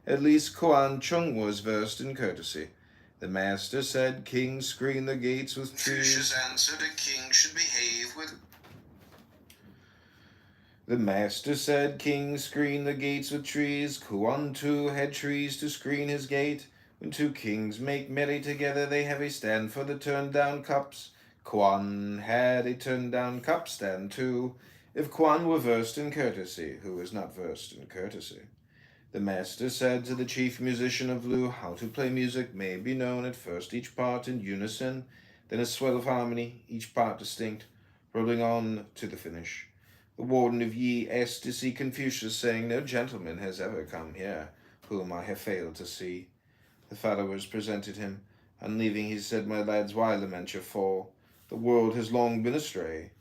At least Kuan Chung was versed in courtesy. The master said, kings screen the gates with trees. Confucius answered, a king should behave with... The master said, kings screen the gates with trees. Kuan too had trees to screen his gate. When two kings make merry together, they have a stand for the turned-down cups. Kuan had a turned-down cup stand too. If Kuan were versed in courtesy, who is not versed in courtesy? The master said to the chief musician of Lu, how to play music may be known at first each part in unison, then a swell of harmony, each part distinct, rolling on to the finish. The warden of Yi asked to see Confucius, saying, no gentleman has ever come here, whom I have failed to see. The followers presented him, and leaving he said, my lads, why lament your fall? The world has long been astray.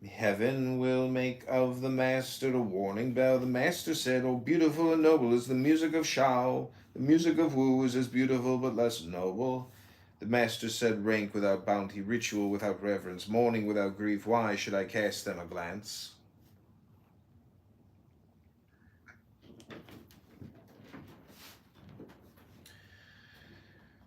Heaven will make of the master a warning bell. The master said, oh, beautiful and noble is the music of Shao. The music of Wu is as beautiful but less noble. The master said, rank without bounty, ritual without reverence, mourning without grief, why should I cast them a glance?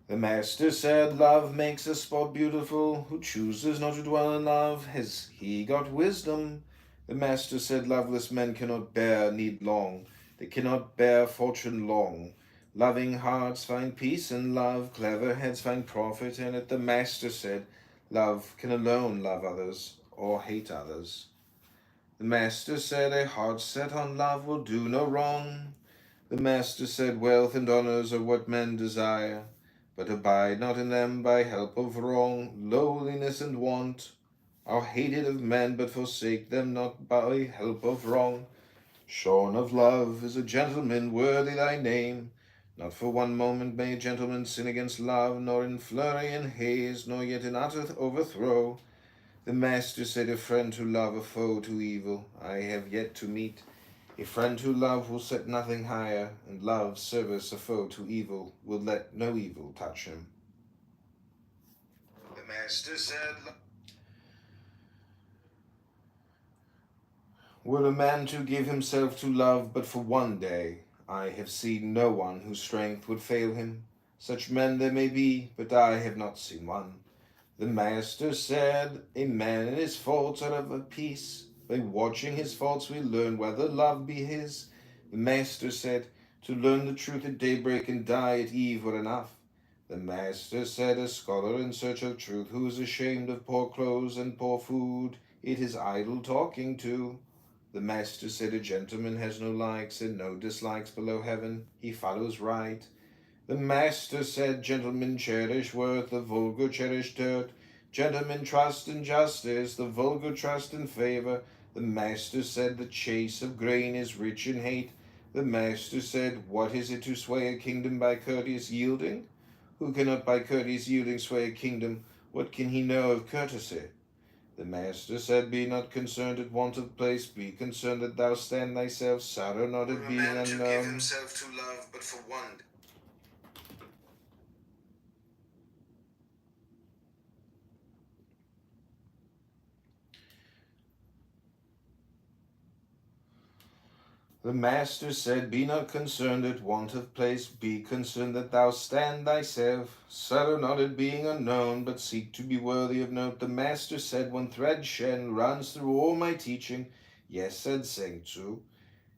The master said, love makes a spot beautiful. Who chooses not to dwell in love, has he got wisdom? The master said, loveless men cannot bear need long. They cannot bear fortune long. Loving hearts find peace in love. Clever heads find profit in it. The master said, love can alone love others or hate others. The master said, a heart set on love will do no wrong. The master said, wealth and honors are what men desire, but abide not in them by help of wrong. Lowliness and want are hated of men, but forsake them not by help of wrong. Shorn of love is a gentleman worthy thy name. Not for one moment may a gentleman sin against love, nor in flurry and haze, nor yet in utter overthrow. The master said, a friend to love, a foe to evil, I have yet to meet. A friend to love will set nothing higher, and love's service a foe to evil will let no evil touch him. The master said, were a man to give himself to love but for one day, I have seen no one whose strength would fail him. Such men there may be, but I have not seen one. The master said, a man in his faults are of a piece. By watching his faults we learn whether love be his. The master said, to learn the truth at daybreak and die at eve were enough. The master said, a scholar in search of truth who is ashamed of poor clothes and poor food, it is idle talking too. The master said, a gentleman has no likes and no dislikes below heaven, he follows right. The master said, gentlemen cherish worth, the vulgar cherish dirt. Gentlemen trust in justice, the vulgar trust in favor. The master said, the chase of grain is rich in hate. The master said, what is it to sway a kingdom by courteous yielding? Who cannot by courteous yielding sway a kingdom? What can he know of courtesy? The master said, be not concerned at want of place, be concerned that thou stand thyself, sorrow not at being unknown. To give himself to love but for one. The master said, be not concerned at want of place, be concerned that thou stand thyself, sorrow not at being unknown, but seek to be worthy of note. The master said, one thread Shen runs through all my teaching. Yes, said Seng Tzu.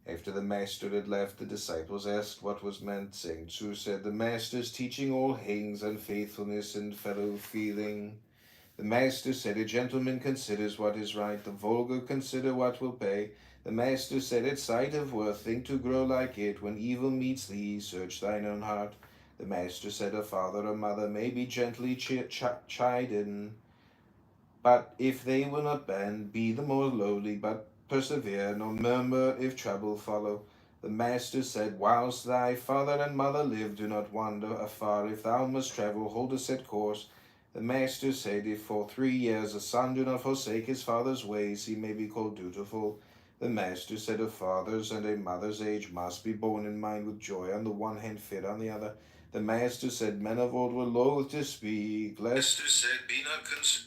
After the master had left, the disciples asked what was meant. Seng Tzu said, the master's teaching all hangs on faithfulness and fellow feeling. The master said, a gentleman considers what is right, the vulgar consider what will pay. The master said, at sight of worth, think to grow like it. When evil meets thee, search thine own heart. The master said, a father or mother may be gently chidden, but if they will not bend, be the more lowly, but persevere, nor murmur if trouble follow. The master said, whilst thy father and mother live, do not wander afar. If thou must travel, hold a set course. The master said, if for 3 years a son do not forsake his father's ways, he may be called dutiful. The master said, a father's and a mother's age must be borne in mind with joy on the one hand, fear on the other. The master said, men of old were loath to speak. The master said, be not concerned.